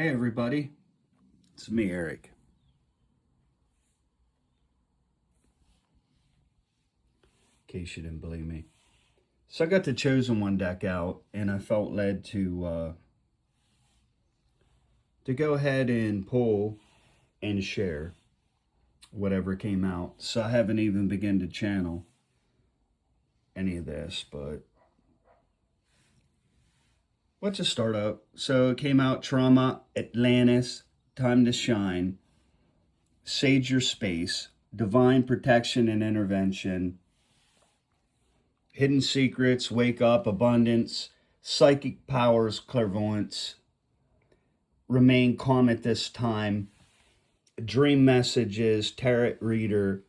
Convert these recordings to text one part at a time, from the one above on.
Hey everybody, it's me, Eric. In case you didn't believe me. So I got the Chosen One deck out and I felt led to go ahead and pull and share whatever came out. So I haven't even begun to channel any of this, but let's just start up. So it came out Trauma, Atlantis, Time to Shine, Sage Your Space, Divine Protection and Intervention, Hidden Secrets, Wake Up, Abundance, Psychic Powers, Clairvoyance, Remain Calm at This Time, Dream Messages, Tarot Reader,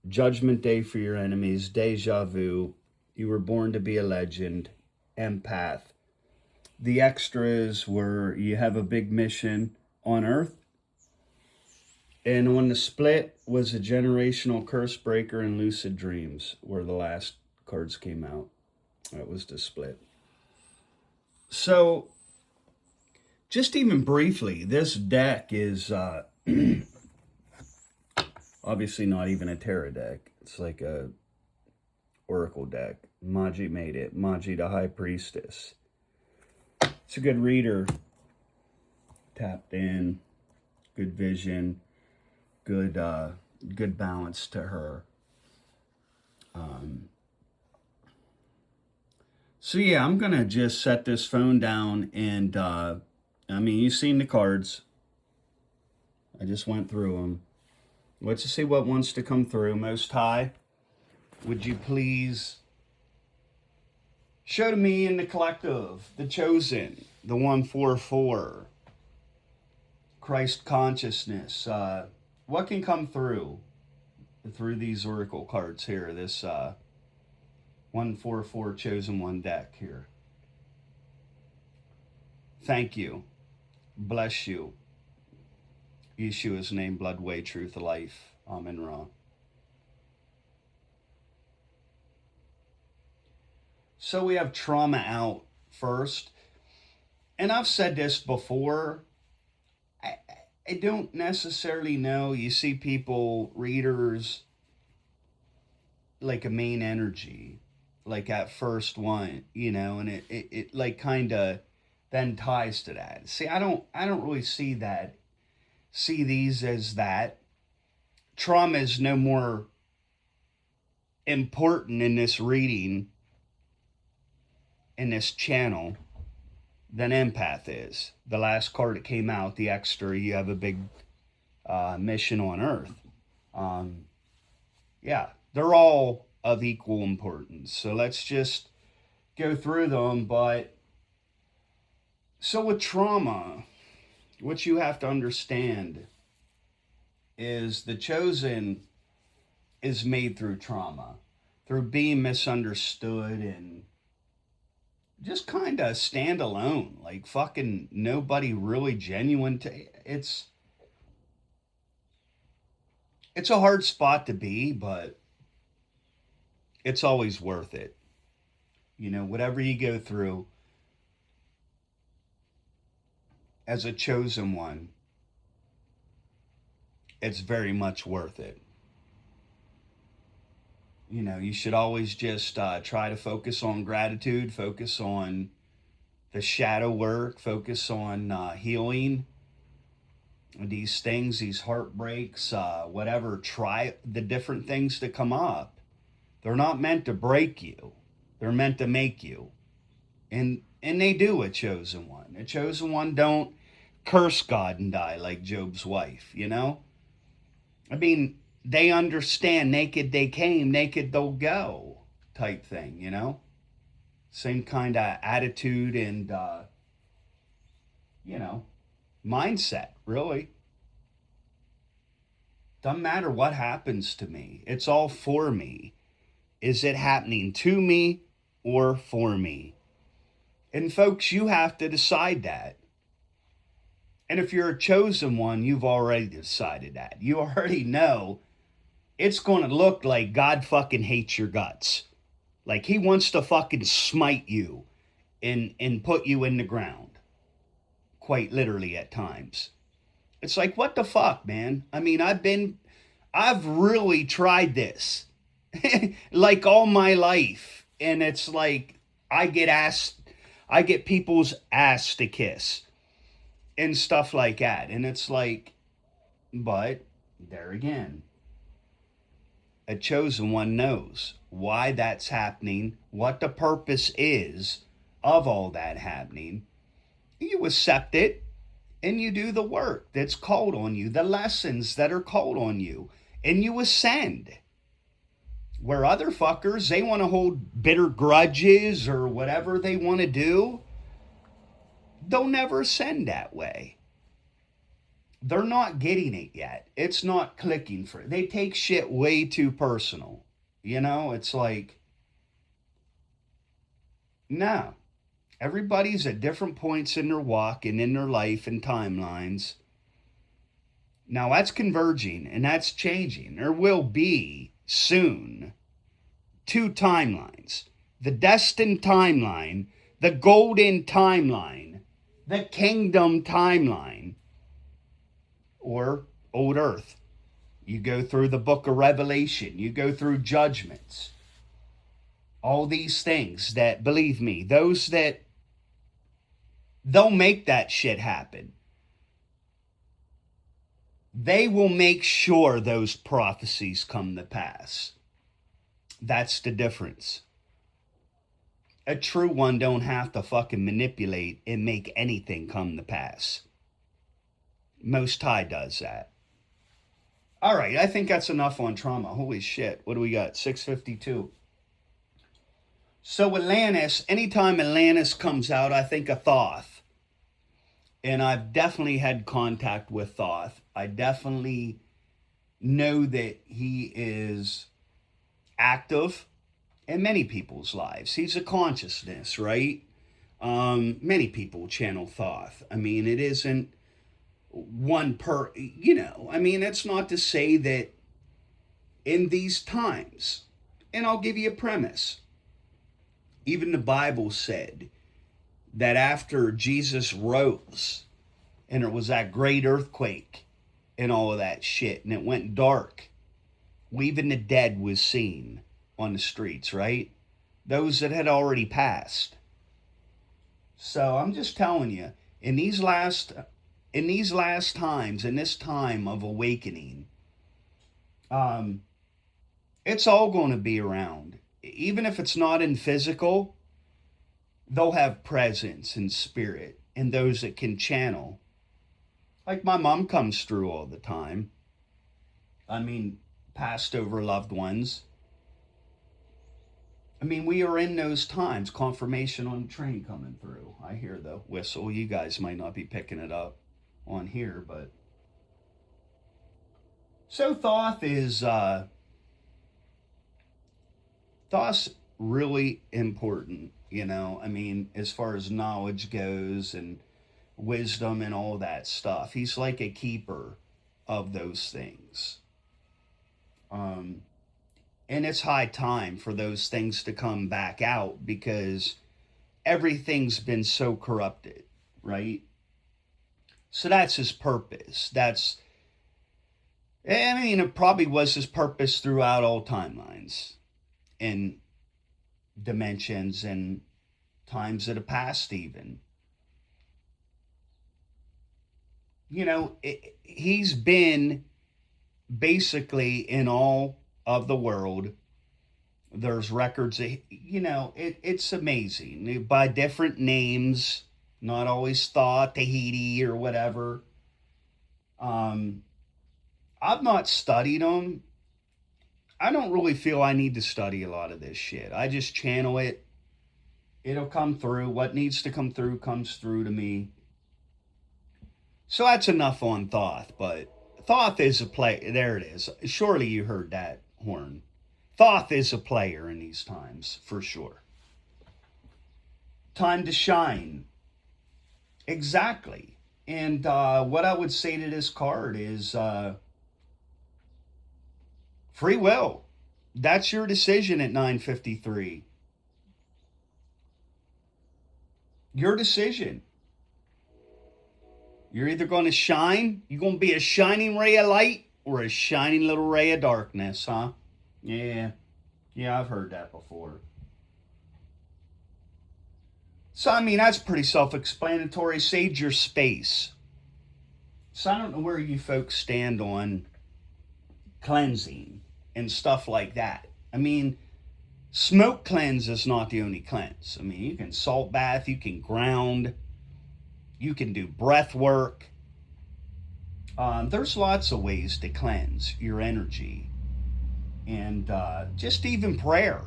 Judgment Day for Your Enemies, Deja Vu, You Were Born to Be a Legend, Empath. The extras were You Have a Big Mission on Earth, and on the split was a Generational Curse Breaker and Lucid Dreams, where the last cards came out. That was the split. So, just even briefly, this deck is obviously not even a tarot deck. It's like a oracle deck. Maji made it. Maji, the High Priestess. It's a good reader. Tapped in. Good vision. Good balance to her. So yeah, I'm going to just set this phone down and, you've seen the cards. I just went through them. Let's just see what wants to come through. Most High, would you please show to me in the collective, the Chosen, the 144, Christ consciousness, what can come through these oracle cards here, this 144 Chosen One deck here. Thank you. Bless you. Yeshua's name, blood, way, truth, life. Amen Ra. So we have trauma out first. And I've said this before. I don't necessarily know. You see people, readers, like a main energy, like at first one, and it like kind of then ties to that. See, I don't really see these as that. Trauma is no more important in this reading, in this channel, than empath is. The last card that came out, the extra, You Have a Big Mission on Earth. Yeah, they're all of equal importance. So let's just go through them. But so with trauma, what you have to understand is the Chosen is made through trauma, through being misunderstood and just kind of stand alone, like fucking nobody really genuine it's a hard spot to be, but it's always worth it. Whatever you go through as a Chosen One, it's very much worth it. You should always just try to focus on gratitude, focus on the shadow work, focus on healing these things, these heartbreaks, whatever. Try the different things that come up. They're not meant to break you. They're meant to make you. And they do a Chosen One. A Chosen One don't curse God and die like Job's wife, they understand naked they came, naked they'll go type thing, Same kind of attitude and, mindset, really. Doesn't matter what happens to me. It's all for me. Is it happening to me or for me? And folks, you have to decide that. And if you're a Chosen One, you've already decided that. You already know it's going to look like God fucking hates your guts. Like he wants to fucking smite you and put you in the ground. quite literally at times. It's like, what the fuck, man? I mean, I've really tried this like all my life. And it's like, I get people's ass to kiss and stuff like that. And it's like, but there again, a chosen one knows why that's happening, what the purpose is of all that happening. You accept it and you do the work that's called on you, the lessons that are called on you, and you ascend. Where other fuckers, they want to hold bitter grudges or whatever they want to do, they'll never ascend that way. They're not getting it yet. It's not clicking for it. They take shit way too personal. You know, it's like, no. Everybody's at different points in their walk and in their life and timelines. Now that's converging and that's changing. There will be soon two timelines: the destined timeline, the golden timeline, the kingdom timeline, or old earth. You go through the book of Revelation, you go through judgments, all these things that, believe me, those that they'll make that shit happen. They will make sure those prophecies come to pass. That's the difference. A true one don't have to fucking manipulate and make anything come to pass. Most High does that. All right, I think that's enough on trauma. Holy shit, what do we got? 6:52. So Atlantis, anytime Atlantis comes out, I think of Thoth. And I've definitely had contact with Thoth. I definitely know that he is active in many people's lives. He's a consciousness, right? Many people channel Thoth. I mean, it isn't one per, I mean, it's not to say that in these times, and I'll give you a premise. Even the Bible said that after Jesus rose and there was that great earthquake and all of that shit and it went dark, even the dead was seen on the streets, right? Those that had already passed. So I'm just telling you, in these last times, in this time of awakening, it's all going to be around. Even if it's not in physical, they'll have presence and spirit in those that can channel. Like my mom comes through all the time. I mean, passed over loved ones. I mean, we are in those times. Confirmation on the train coming through. I hear the whistle. You guys might not be picking it up on here, but so Thoth is Thoth's really important, I mean, as far as knowledge goes and wisdom and all that stuff. He's like a keeper of those things. And it's high time for those things to come back out because everything's been so corrupted, right? So that's his purpose. It probably was his purpose throughout all timelines and dimensions and times that have passed even. He's been basically in all of the world. There's records, it's amazing. By different names, not always Thoth, Tahiti, or whatever. I've not studied them. I don't really feel I need to study a lot of this shit. I just channel it. It'll come through. What needs to come through comes through to me. So that's enough on Thoth, but Thoth is a player. There it is. Surely you heard that horn. Thoth is a player in these times, for sure. Time to shine. Exactly. And what I would say to this card is free will. That's your decision at 9:53. Your decision. You're either going to shine, you're going to be a shining ray of light, or a shining little ray of darkness, huh? Yeah. Yeah, I've heard that before. So, I mean, that's pretty self explanatory. Sage your space. So, I don't know where you folks stand on cleansing and stuff like that. I mean, smoke cleanse is not the only cleanse. I mean, you can salt bath, you can ground, you can do breath work. There's lots of ways to cleanse your energy. And just even prayer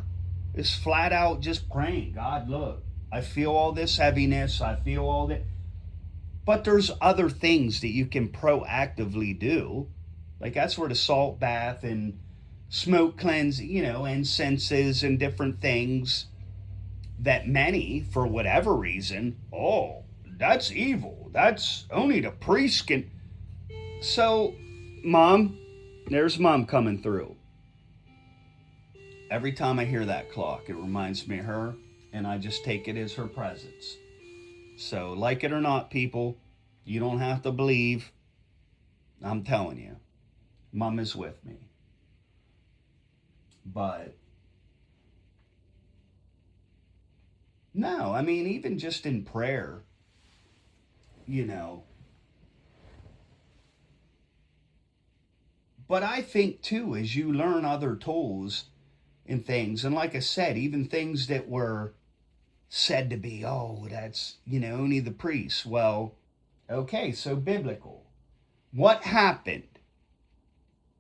is flat out just praying. God, look, I feel all this heaviness. I feel all that. But there's other things that you can proactively do. Like that's where the salt bath and smoke cleanse, incenses and different things that many, for whatever reason, oh, that's evil. That's only the priest can. So, Mom, there's Mom coming through. Every time I hear that clock, it reminds me of her, and I just take it as her presence. So, like it or not, people, you don't have to believe. I'm telling you, Mom is with me. But, no, I mean, even just in prayer, you know. But I think, too, as you learn other tools and things, and like I said, even things that were said to be, oh, that's, only the priests. Well, okay, so biblical. What happened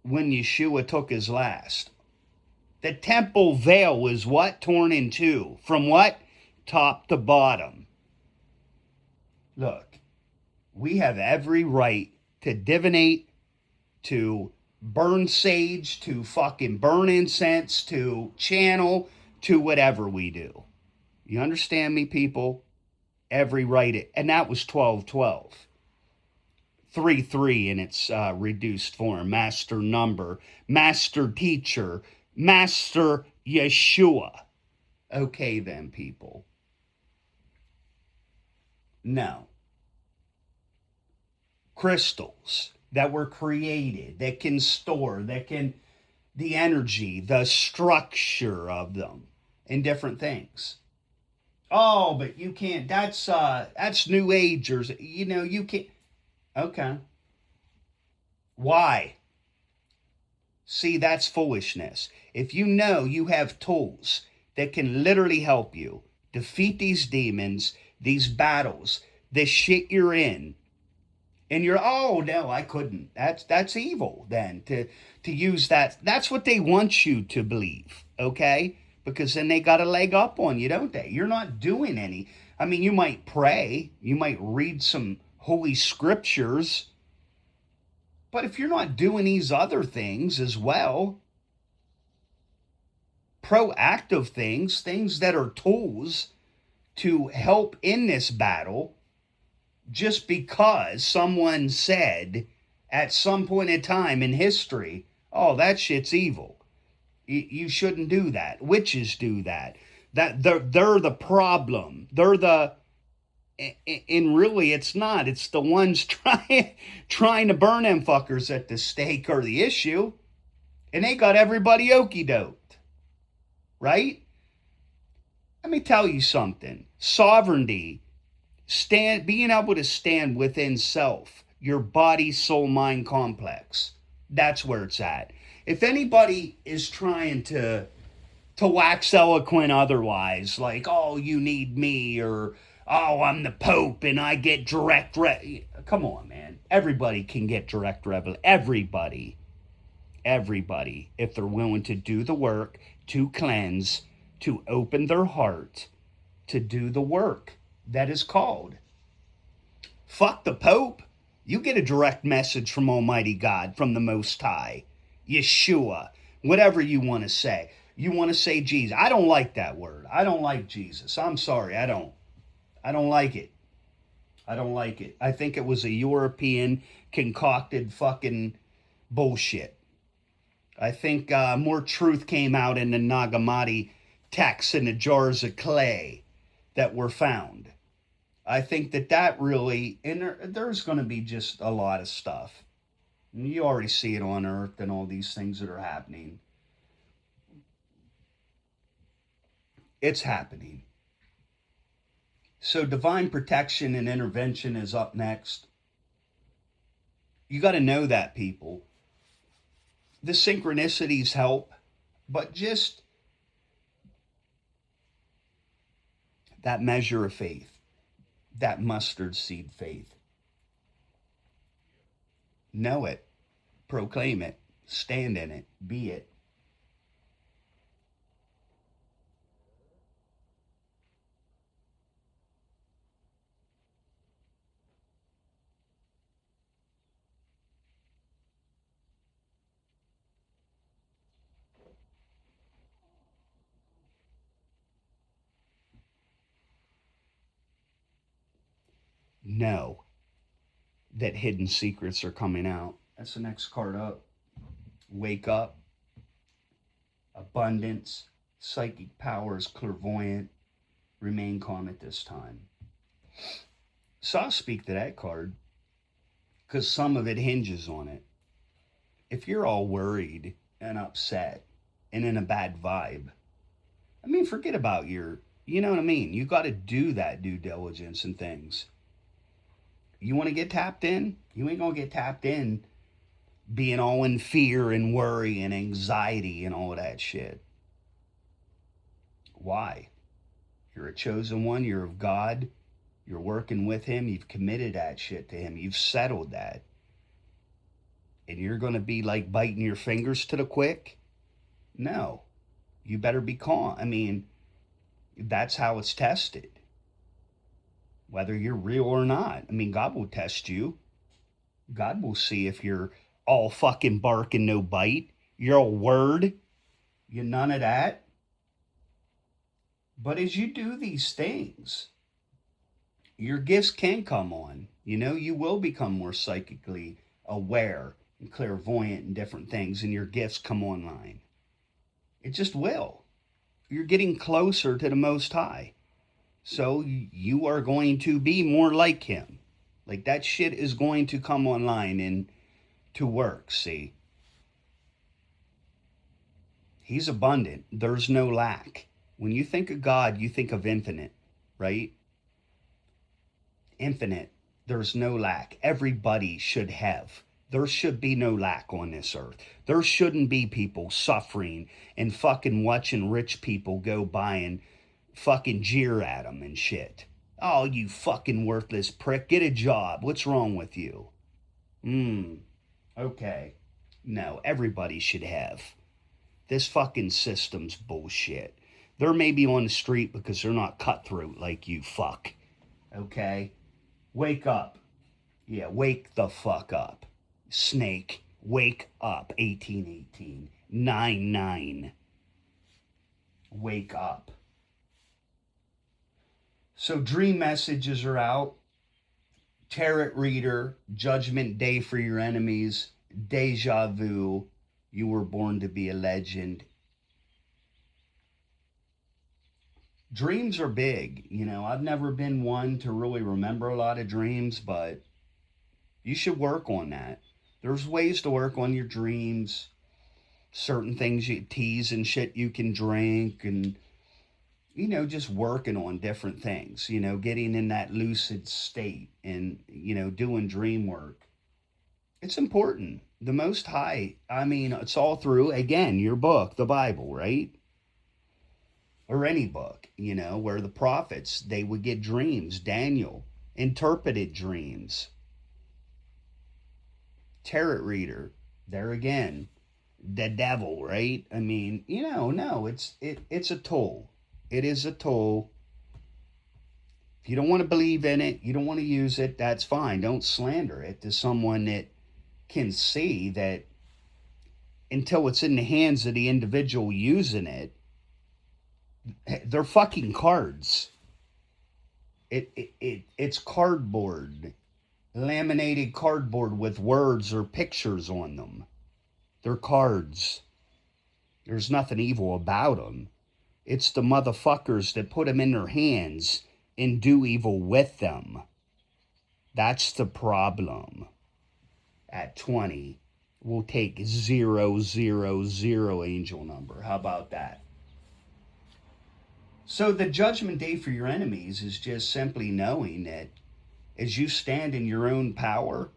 when Yeshua took his last? The temple veil was what? Torn in two. From what? Top to bottom. Look, we have every right to divinate, to burn sage, to fucking burn incense, to channel, to whatever we do. You understand me, people? Every right. And that was 1212. 3 in its reduced form. Master number, master teacher, master Yeshua. Okay then, people. No. Crystals that were created, that can store, the energy, the structure of them, and different things. Oh, but you can't. That's New Agers. You can't. Okay. Why? See, that's foolishness. If you know you have tools that can literally help you defeat these demons, these battles, this shit you're in, and you're, oh no, I couldn't. That's evil. Then to use that. That's what they want you to believe. Okay. Because then they got a leg up on you, don't they? You're not doing any. I mean, you might pray, you might read some holy scriptures, but if you're not doing these other things as well, proactive things that are tools to help in this battle, just because someone said at some point in time in history, oh, that shit's evil. You shouldn't do that. Witches do that. That they're the problem. They're the, and really it's not. It's the ones trying to burn them fuckers at the stake are the issue, and they got everybody okie doked, right? Let me tell you something. Sovereignty, being able to stand within self, your body, soul, mind complex. That's where it's at. If anybody is trying to wax eloquent otherwise, like, oh, you need me, or, oh, I'm the Pope and I get direct come on, man. Everybody can get direct revelation. Everybody, if they're willing to do the work, to cleanse, to open their heart, to do the work that is called. Fuck the Pope. You get a direct message from Almighty God, from the Most High. Yeshua, whatever you want to say. You want to say Jesus. I don't like that word. I don't like Jesus. I'm sorry. I don't like it. I don't like it. I think it was a European concocted fucking bullshit. I think more truth came out in the Nag Hammadi texts in the jars of clay that were found. I think that really, and there's going to be just a lot of stuff. You already see it on Earth and all these things that are happening. It's happening. So divine protection and intervention is up next. You got to know that, people. The synchronicities help, but just that measure of faith, that mustard seed faith. Know it, proclaim it, stand in it, be it. Know that hidden secrets are coming out. That's the next card up. Wake up, abundance, psychic powers, clairvoyant, remain calm at this time. So I'll speak to that card because some of it hinges on it. If you're all worried and upset and in a bad vibe, I mean, forget about you know what I mean? You got to do that due diligence and things. You want to get tapped in? You ain't going to get tapped in being all in fear and worry and anxiety and all of that shit. Why? You're a chosen one. You're of God. You're working with Him. You've committed that shit to Him. You've settled that. And you're going to be like biting your fingers to the quick? No. You better be calm. I mean, that's how it's tested. Whether you're real or not. I mean, God will test you. God will see if you're all fucking bark and no bite. You're all word. You're none of that. But as you do these things, your gifts can come on. You know, you will become more psychically aware and clairvoyant and different things, and your gifts come online. It just will. You're getting closer to the Most High. So you are going to be more like Him. Like that shit is going to come online and to work, see? He's abundant. There's no lack. When you think of God, you think of infinite, right? Infinite. There's no lack. Everybody should have. There should be no lack on this earth. There shouldn't be people suffering and fucking watching rich people go by and fucking jeer at them and shit. Oh, you fucking worthless prick. Get a job. What's wrong with you? Okay. No, everybody should have. This fucking system's bullshit. They're maybe on the street because they're not cutthroat like you fuck. Okay? Wake up. Yeah, wake the fuck up. Snake, wake up. 1818. 99. Wake up. So dream messages are out. Tarot reader, judgment day for your enemies, deja vu, you were born to be a legend. Dreams are big. You know, I've never been one to really remember a lot of dreams, but you should work on that. There's ways to work on your dreams, certain things, teas and shit you can drink, and you know, just working on different things, you know, getting in that lucid state and, you know, doing dream work. It's important. The Most High, I mean, it's all through, again, your book, the Bible, right? Or any book, you know, where the prophets, they would get dreams. Daniel interpreted dreams. Tarot reader, there again, the devil, right? I mean, you know, no, it's a tool. It is a tool. If you don't want to believe in it, you don't want to use it, that's fine. Don't slander it to someone that can see that until it's in the hands of the individual using it, they're fucking cards. It's cardboard, laminated cardboard with words or pictures on them. They're cards. There's nothing evil about them. It's the motherfuckers that put them in their hands and do evil with them. That's the problem. At 20, we'll take 000 angel number. How about that? So the judgment day for your enemies is just simply knowing that as you stand in your own power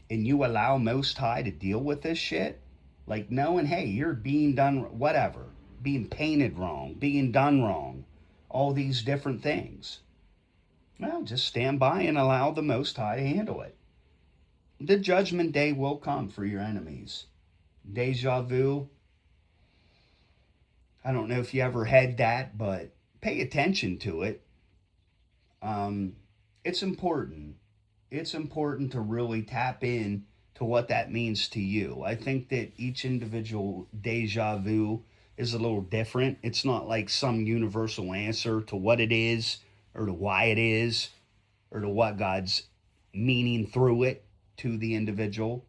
and you allow Most High to deal with this shit, like knowing, hey, you're being done, whatever, being painted wrong, being done wrong, all these different things. Well, just stand by and allow the Most High to handle it. The judgment day will come for your enemies. Deja vu. I don't know if you ever had that, but pay attention to it. It's important. It's important to really tap in to what that means to you. I think that each individual deja vu is a little different. It's not like some universal answer to what it is or to why it is or to what God's meaning through it to the individual.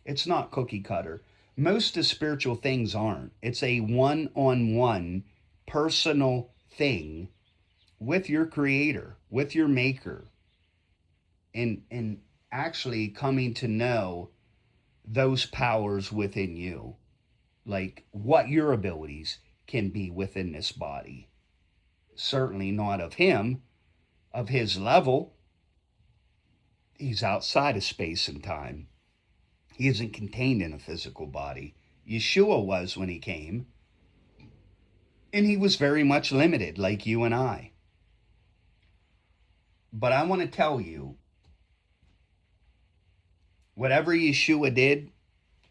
It's not cookie cutter. Most of spiritual things aren't. It's a one-on-one personal thing with your creator, with your maker, and actually coming to know those powers within you, like what your abilities can be within this body. Certainly not of him, of his level. He's outside of space and time. He isn't contained in a physical body. Yeshua was when he came, and he was very much limited, like you and I. But I want to tell you, whatever Yeshua did,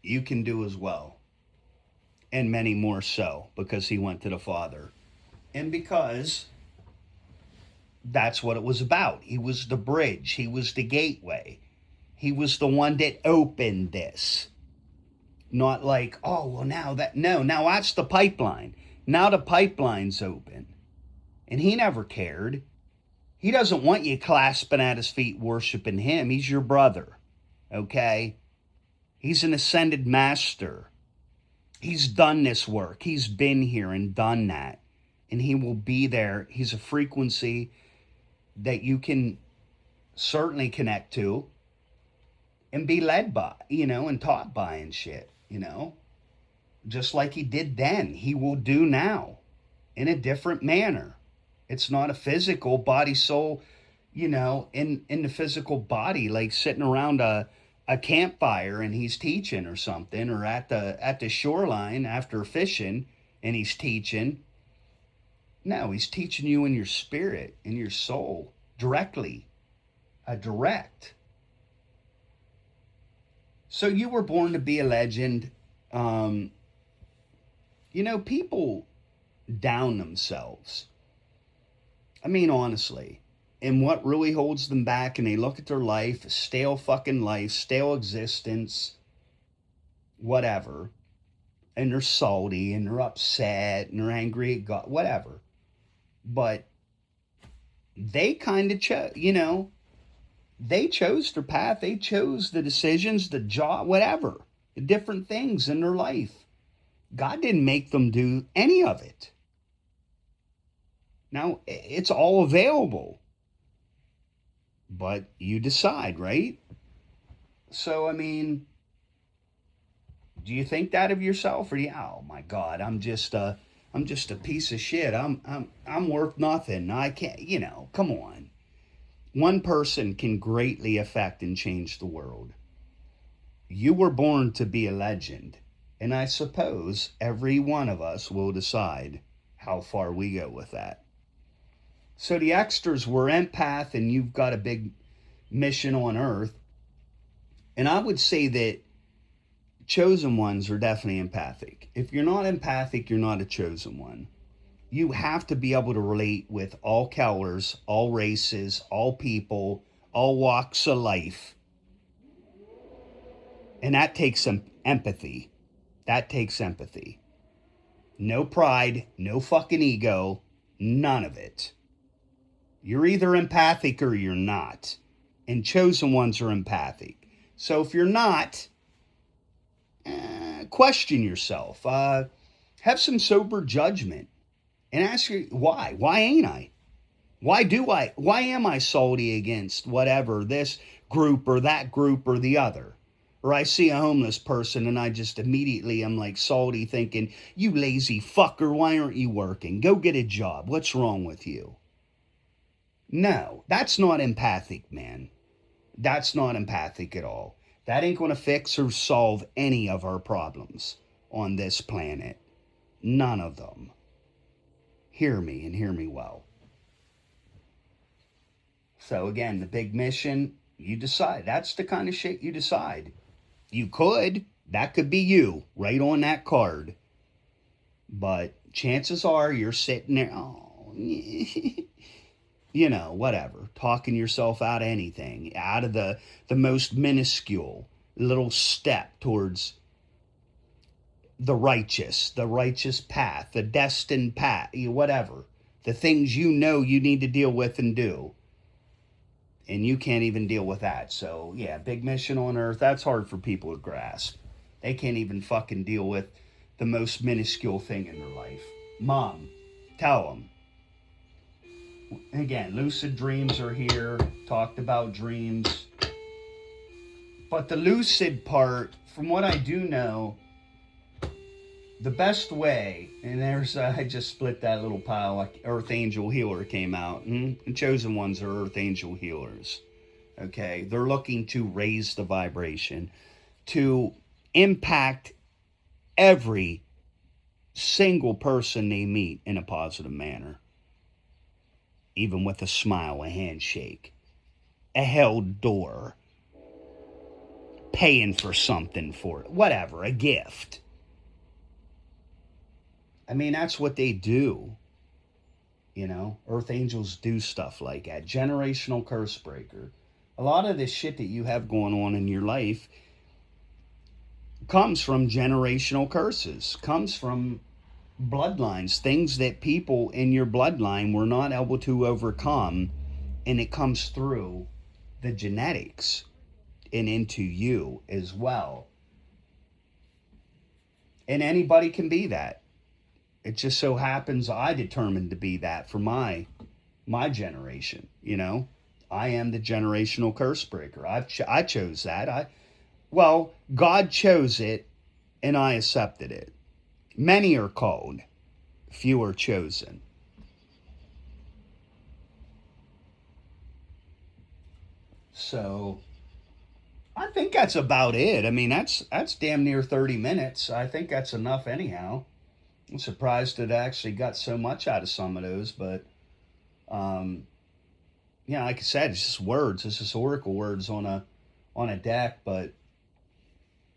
you can do as well. And many more so, because he went to the Father. And because that's what it was about. He was the bridge. He was the gateway. He was the one that opened this. Not like, oh, well, now that's the pipeline. Now the pipeline's open. And he never cared. He doesn't want you clasping at his feet, worshiping him. He's your brother, okay? He's an ascended master. He's done this work. He's been here and done that. And he will be there. He's a frequency that you can certainly connect to and be led by, and taught by and shit, just like he did then, he will do now in a different manner. It's not a physical body, soul, in the physical body, like sitting around a campfire and he's teaching or something, or at the shoreline after fishing and he's teaching. No, he's teaching you in your spirit, in your soul, directly, direct. So you were born to be a legend. People down themselves. I mean, honestly. And what really holds them back, and they look at their life, stale fucking life, stale existence, whatever. And they're salty, and they're upset, and they're angry at God, whatever. But they kind of they chose their path. They chose the decisions, the job, whatever, the different things in their life. God didn't make them do any of it. Now, it's all available. But you decide, right? So, I mean, do you think that of yourself? Or oh my God, I'm just a piece of shit. I'm worth nothing. I can't, come on. One person can greatly affect and change the world. You were born to be a legend, and I suppose every one of us will decide how far we go with that. So the extras were empath, and you've got a big mission on Earth. And I would say that chosen ones are definitely empathic. If you're not empathic, you're not a chosen one. You have to be able to relate with all colors, all races, all people, all walks of life. And that takes some empathy. That takes empathy. No pride, no fucking ego, none of it. You're either empathic or you're not. And chosen ones are empathic. So if you're not, question yourself. Have some sober judgment. And ask you, why? Why ain't I? Why am I salty against whatever, this group or that group or the other? Or I see a homeless person and I just immediately am like salty thinking, you lazy fucker, why aren't you working? Go get a job. What's wrong with you? No, that's not empathic, man. That's not empathic at all. That ain't going to fix or solve any of our problems on this planet. None of them. Hear me and hear me well. So again, the big mission, you decide. That's the kind of shit you decide. You could. That could be you right on that card. But chances are you're sitting there, oh, you know, whatever, talking yourself out of anything, out of the most minuscule little step towards the righteous path, the destined path, whatever, the things you know you need to deal with and do. And you can't even deal with that. So, yeah, big mission on earth, that's hard for people to grasp. They can't even fucking deal with the most minuscule thing in their life. Mom, tell them. Again, lucid dreams are here. Talked about dreams. But the lucid part, from what I do know, the best way, and there's, I just split that little pile, like Earth Angel Healer came out, and Chosen Ones are Earth Angel Healers. Okay, they're looking to raise the vibration, to impact every single person they meet in a positive manner. Even with a smile, a handshake, a held door, paying for something for it, whatever, a gift. I mean, that's what they do. You know, Earth Angels do stuff like that. Generational curse breaker. A lot of this shit that you have going on in your life comes from generational curses, comes from bloodlines, things that people in your bloodline were not able to overcome, and it comes through the genetics and into you as well. And anybody can be that. It just so happens I determined to be that for my generation. You know, I am the generational curse breaker. I chose that. Well, God chose it, and I accepted it. Many are called, few are chosen. So I think that's about it. I mean, that's damn near 30 minutes. I think that's enough anyhow. I'm surprised it actually got so much out of some of those, but yeah, like I said, it's just words. It's just oracle words on a deck, but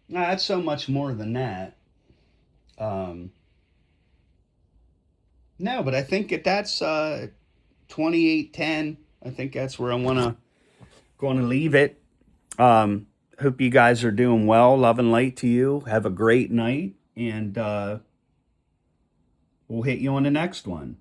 no, that's so much more than that. Um, no, but I think that's 2810. I think that's where I going to leave it. Hope you guys are doing well. Love and light to you. Have a great night, and we'll hit you on the next one.